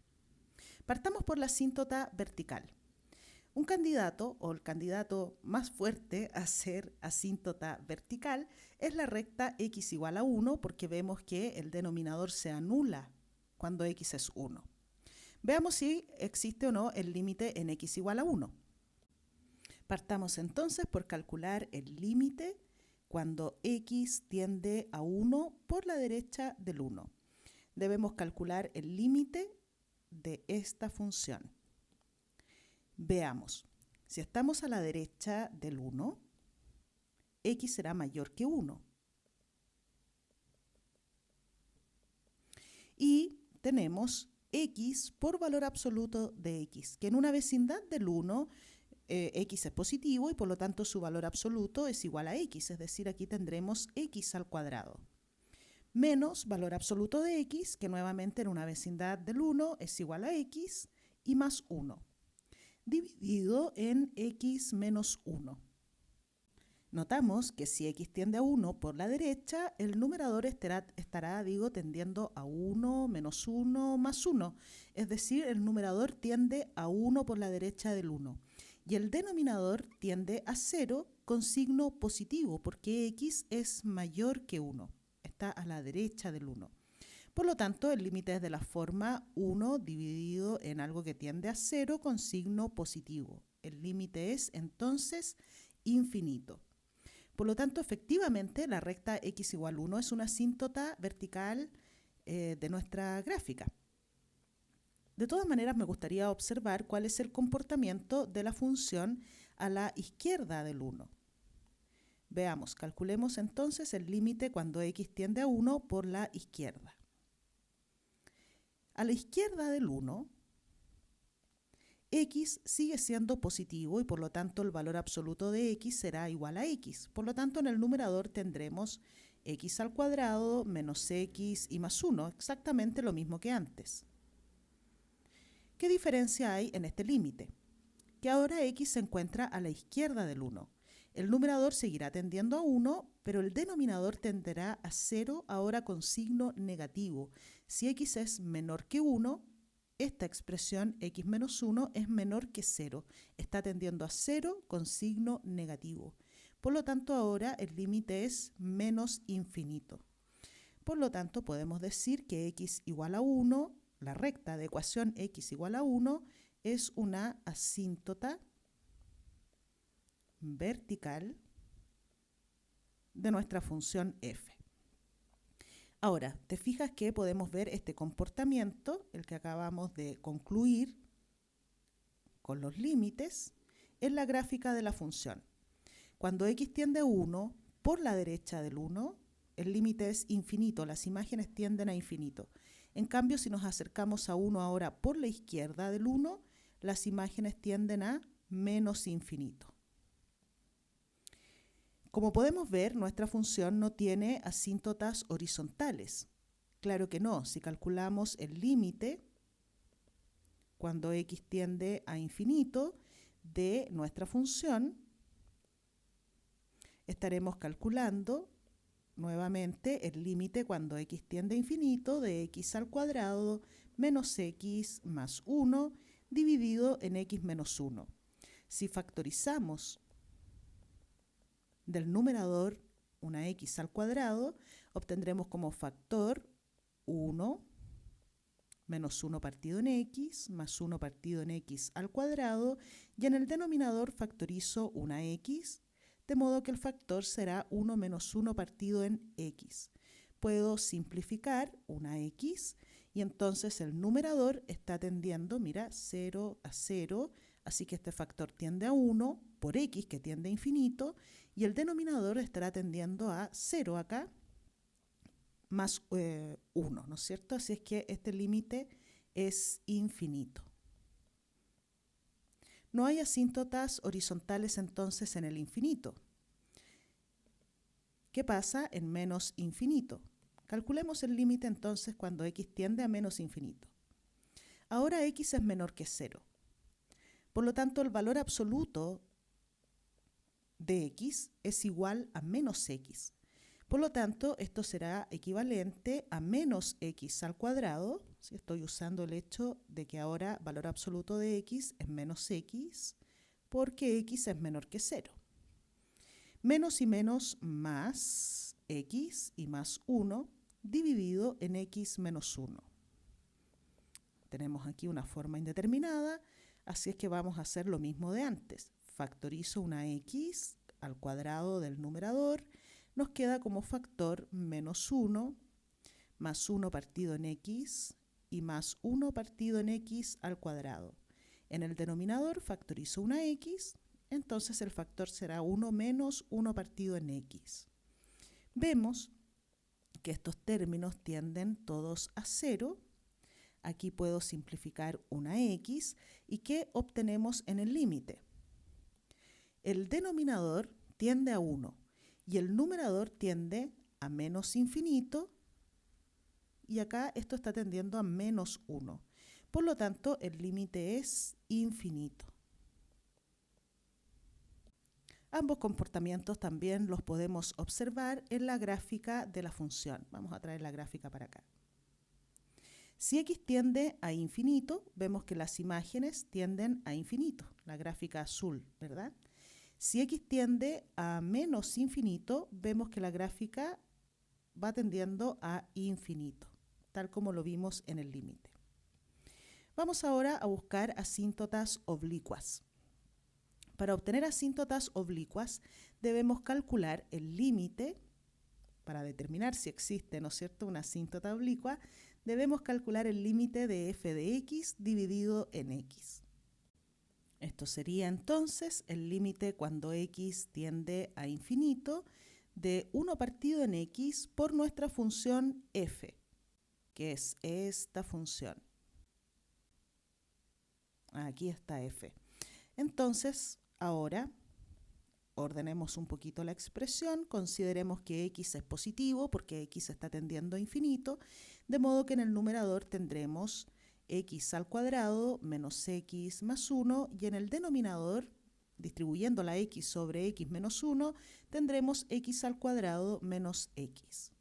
Partamos por la asíntota vertical. Un candidato, o el candidato más fuerte a ser asíntota vertical, es la recta x igual a 1, porque vemos que el denominador se anula cuando x es 1. Veamos si existe o no el límite en x igual a 1. Partamos entonces por calcular el límite cuando x tiende a 1 por la derecha del 1. Debemos calcular el límite de esta función. Veamos, si estamos a la derecha del 1, x será mayor que 1. Y tenemos x por valor absoluto de x, que en una vecindad del 1, x es positivo y por lo tanto su valor absoluto es igual a x, es decir, aquí tendremos x al cuadrado. Menos valor absoluto de x, que nuevamente en una vecindad del 1 es igual a x, y más 1, dividido en x menos 1. Notamos que si x tiende a 1 por la derecha, el numerador estará tendiendo a 1, menos 1, más 1. Es decir, el numerador tiende a 1 por la derecha del 1. Y el denominador tiende a 0 con signo positivo, porque x es mayor que 1. Está a la derecha del 1. Por lo tanto, el límite es de la forma 1 dividido en algo que tiende a 0 con signo positivo. El límite es entonces infinito. Por lo tanto, efectivamente, la recta x igual 1 es una asíntota vertical de nuestra gráfica. De todas maneras, me gustaría observar cuál es el comportamiento de la función a la izquierda del 1. Veamos, calculemos entonces el límite cuando x tiende a 1 por la izquierda. A la izquierda del 1, x sigue siendo positivo y por lo tanto el valor absoluto de x será igual a x. Por lo tanto, en el numerador tendremos x al cuadrado menos x y más 1, exactamente lo mismo que antes. ¿Qué diferencia hay en este límite? Que ahora x se encuentra a la izquierda del 1. El numerador seguirá tendiendo a 1, pero el denominador tenderá a 0 ahora con signo negativo. Si x es menor que 1, esta expresión x menos 1 es menor que 0. Está tendiendo a 0 con signo negativo. Por lo tanto, ahora el límite es menos infinito. Por lo tanto, podemos decir que x igual a 1, la recta de ecuación x igual a 1, es una asíntota vertical de nuestra función f. Ahora, te fijas que podemos ver este comportamiento, el que acabamos de concluir con los límites, en la gráfica de la función. Cuando x tiende a 1, por la derecha del 1, el límite es infinito, las imágenes tienden a infinito. En cambio, si nos acercamos a 1 ahora por la izquierda del 1, las imágenes tienden a menos infinito. Como podemos ver, nuestra función no tiene asíntotas horizontales. Claro que no, si calculamos el límite, cuando x tiende a infinito, de nuestra función, estaremos calculando nuevamente el límite cuando x tiende a infinito de x al cuadrado menos x más 1 dividido en x menos 1. Si factorizamos del numerador una x al cuadrado, obtendremos como factor 1 menos 1 partido en x más 1 partido en x al cuadrado, y en el denominador factorizo una x, de modo que el factor será 1 menos 1 partido en x. Puedo simplificar una x y entonces el numerador está tendiendo, mira, 0 a 0, así que este factor tiende a 1 por x que tiende a infinito, y el denominador estará tendiendo a 0 acá, más 1, ¿no es cierto? Así es que este límite es infinito. No hay asíntotas horizontales entonces en el infinito. ¿Qué pasa en menos infinito? Calculemos el límite entonces cuando x tiende a menos infinito. Ahora x es menor que 0. Por lo tanto, el valor absoluto de x es igual a menos x. Por lo tanto, esto será equivalente a menos x al cuadrado. ¿Sí? Estoy usando el hecho de que ahora valor absoluto de x es menos x, porque x es menor que 0. Menos y menos más x y más 1 dividido en x menos 1. Tenemos aquí una forma indeterminada, así es que vamos a hacer lo mismo de antes. Factorizo una x al cuadrado del numerador, nos queda como factor menos 1 más 1 partido en x y más 1 partido en x al cuadrado. En el denominador factorizo una x, entonces el factor será 1 menos 1 partido en x. Vemos que estos términos tienden todos a 0. Aquí puedo simplificar una x y ¿qué obtenemos en el límite? El denominador tiende a 1 y el numerador tiende a menos infinito, y acá esto está tendiendo a menos 1. Por lo tanto, el límite es infinito. Ambos comportamientos también los podemos observar en la gráfica de la función. Vamos a traer la gráfica para acá. Si x tiende a infinito, vemos que las imágenes tienden a infinito, la gráfica azul, ¿verdad? Si x tiende a menos infinito, vemos que la gráfica va tendiendo a infinito, tal como lo vimos en el límite. Vamos ahora a buscar asíntotas oblicuas. Para obtener asíntotas oblicuas, debemos calcular el límite. Para determinar si existe, ¿no es cierto?, una asíntota oblicua, debemos calcular el límite de f de x dividido en x. Esto sería entonces el límite cuando x tiende a infinito de 1 partido en x por nuestra función f, que es esta función. Aquí está f. Entonces, ahora ordenemos un poquito la expresión, consideremos que x es positivo porque x está tendiendo a infinito, de modo que en el numerador tendremos x al cuadrado menos x más 1, y en el denominador, distribuyendo la x sobre x menos 1, tendremos x al cuadrado menos x.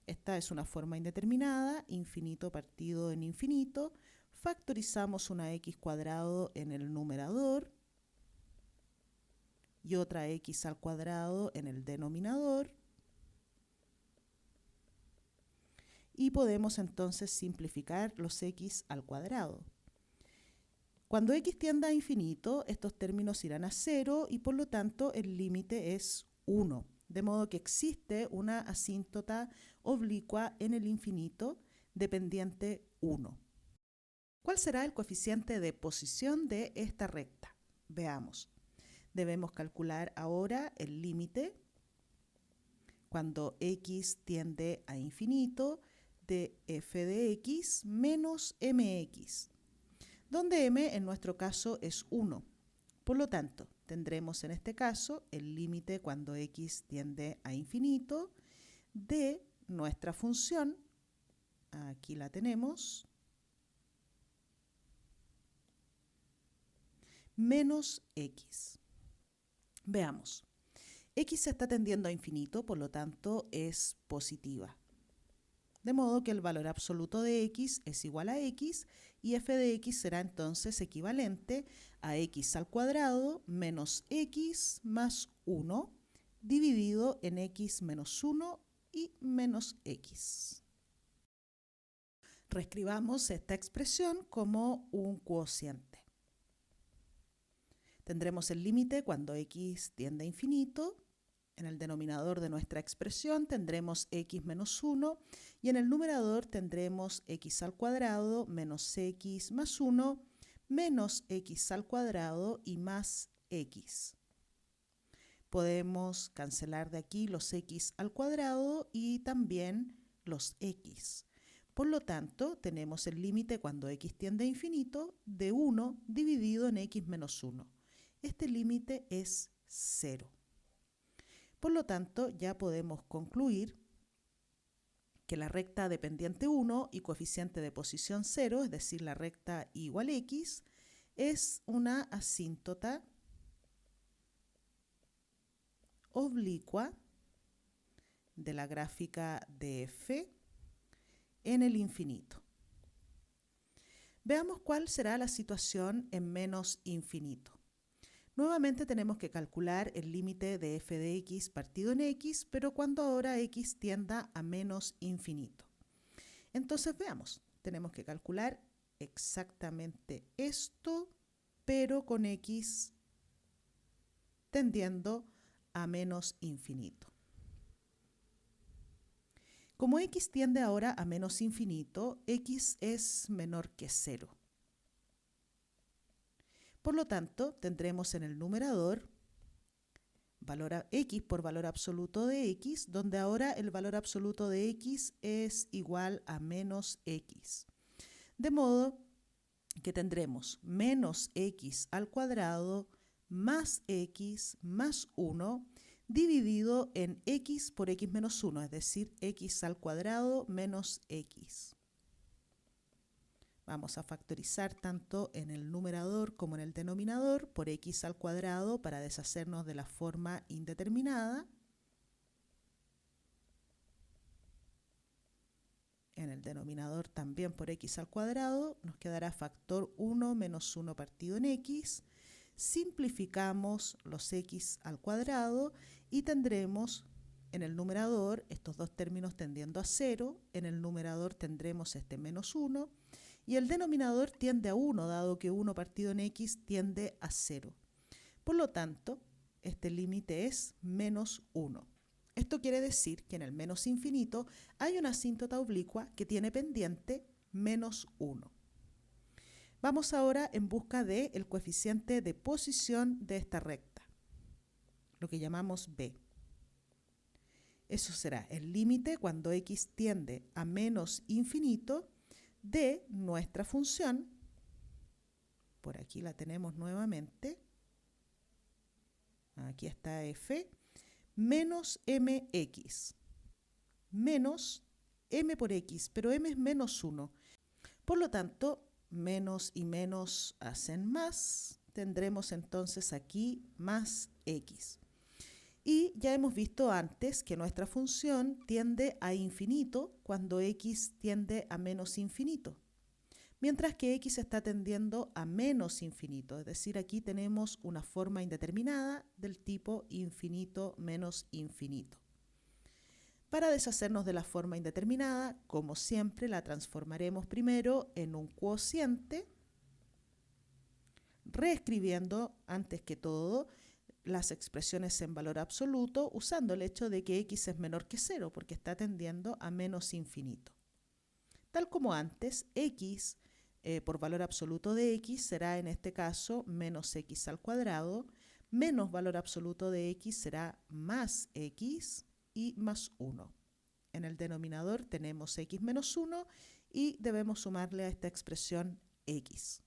Esta es una forma indeterminada, infinito partido en infinito, factorizamos una x cuadrado en el numerador y otra x al cuadrado en el denominador. Y podemos entonces simplificar los x al cuadrado. Cuando x tienda a infinito, estos términos irán a 0 y por lo tanto el límite es 1. De modo que existe una asíntota oblicua en el infinito dependiente 1. ¿Cuál será el coeficiente de posición de esta recta? Veamos. Debemos calcular ahora el límite cuando x tiende a infinito de f de x menos mx, donde m en nuestro caso es 1. Por lo tanto, tendremos en este caso el límite cuando x tiende a infinito de nuestra función, aquí la tenemos, menos x. Veamos, x está tendiendo a infinito, por lo tanto es positiva. De modo que el valor absoluto de x es igual a x y f de x será entonces equivalente a x al cuadrado menos x más 1 dividido en x menos 1 y menos x. Reescribamos esta expresión como un cociente. Tendremos el límite cuando x tiende a infinito. En el denominador de nuestra expresión tendremos x menos 1 y en el numerador tendremos x al cuadrado menos x más 1 menos x al cuadrado y más x. Podemos cancelar de aquí los x al cuadrado y también los x. Por lo tanto, tenemos el límite cuando x tiende a infinito de 1 dividido en x menos 1. Este límite es 0. Por lo tanto, ya podemos concluir que la recta dependiente 1 y coeficiente de posición 0, es decir, la recta igual x, es una asíntota oblicua de la gráfica de f en el infinito. Veamos cuál será la situación en menos infinito. Nuevamente tenemos que calcular el límite de f de x partido en x, pero cuando ahora x tienda a menos infinito. Entonces veamos, tenemos que calcular exactamente esto, pero con x tendiendo a menos infinito. Como x tiende ahora a menos infinito, x es menor que 0. Por lo tanto, tendremos en el numerador x por valor absoluto de x, donde ahora el valor absoluto de x es igual a menos x. De modo que tendremos menos x al cuadrado más x más 1 dividido en x por x menos 1, es decir, x al cuadrado menos x. Vamos a factorizar tanto en el numerador como en el denominador por x al cuadrado para deshacernos de la forma indeterminada. En el denominador también por x al cuadrado nos quedará factor 1 menos 1 partido en x. Simplificamos los x al cuadrado y tendremos en el numerador estos dos términos tendiendo a 0. En el numerador tendremos este menos 1. Y el denominador tiende a 1, dado que 1 partido en x tiende a 0. Por lo tanto, este límite es menos 1. Esto quiere decir que en el menos infinito hay una asíntota oblicua que tiene pendiente menos 1. Vamos ahora en busca del coeficiente de posición de esta recta, lo que llamamos b. Eso será el límite cuando x tiende a menos infinito de nuestra función, por aquí la tenemos nuevamente, aquí está f, menos mx, menos m por x, pero m es menos 1. Por lo tanto, menos y menos hacen más, tendremos entonces aquí más x. Y ya hemos visto antes que nuestra función tiende a infinito cuando x tiende a menos infinito. mientras que x está tendiendo a menos infinito, es decir, aquí tenemos una forma indeterminada del tipo infinito menos infinito. Para deshacernos de la forma indeterminada, como siempre, la transformaremos primero en un cociente, reescribiendo antes que todo las expresiones en valor absoluto, usando el hecho de que x es menor que 0, porque está tendiendo a menos infinito. Tal como antes, x por valor absoluto de x será en este caso menos x al cuadrado, menos valor absoluto de x será más x y más 1. En el denominador tenemos x menos 1 y debemos sumarle a esta expresión x.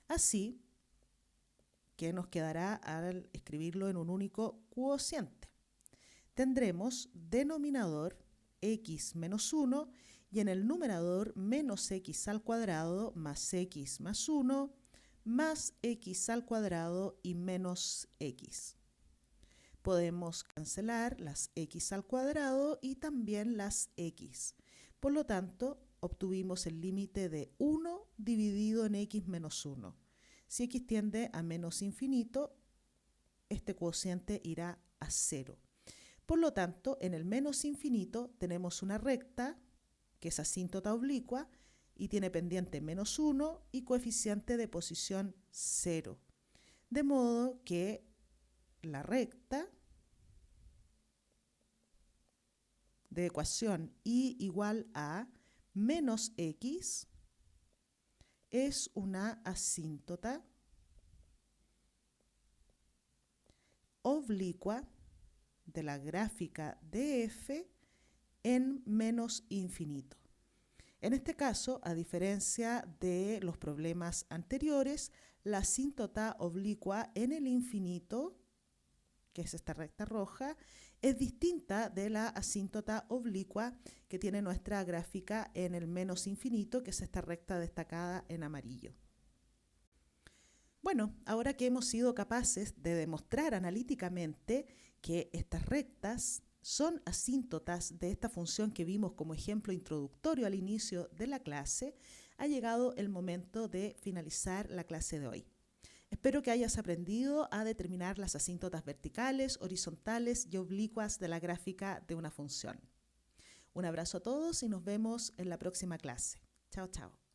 Así que nos quedará al escribirlo en un único cociente. Tendremos denominador x menos 1 y en el numerador menos x al cuadrado más x más 1 más x al cuadrado y menos x. Podemos cancelar las x al cuadrado y también las x. Por lo tanto, obtuvimos el límite de 1 dividido en x menos 1. Si x tiende a menos infinito, este cociente irá a 0. Por lo tanto, en el menos infinito tenemos una recta que es asíntota oblicua y tiene pendiente menos 1 y coeficiente de posición 0. De modo que la recta de ecuación y igual a menos x es una asíntota oblicua de la gráfica de f en menos infinito. En este caso, a diferencia de los problemas anteriores, la asíntota oblicua en el infinito, que es esta recta roja, es distinta de la asíntota oblicua que tiene nuestra gráfica en el menos infinito, que es esta recta destacada en amarillo. Bueno, ahora que hemos sido capaces de demostrar analíticamente que estas rectas son asíntotas de esta función que vimos como ejemplo introductorio al inicio de la clase, ha llegado el momento de finalizar la clase de hoy. Espero que hayas aprendido a determinar las asíntotas verticales, horizontales y oblicuas de la gráfica de una función. Un abrazo a todos y nos vemos en la próxima clase. Chao, chao.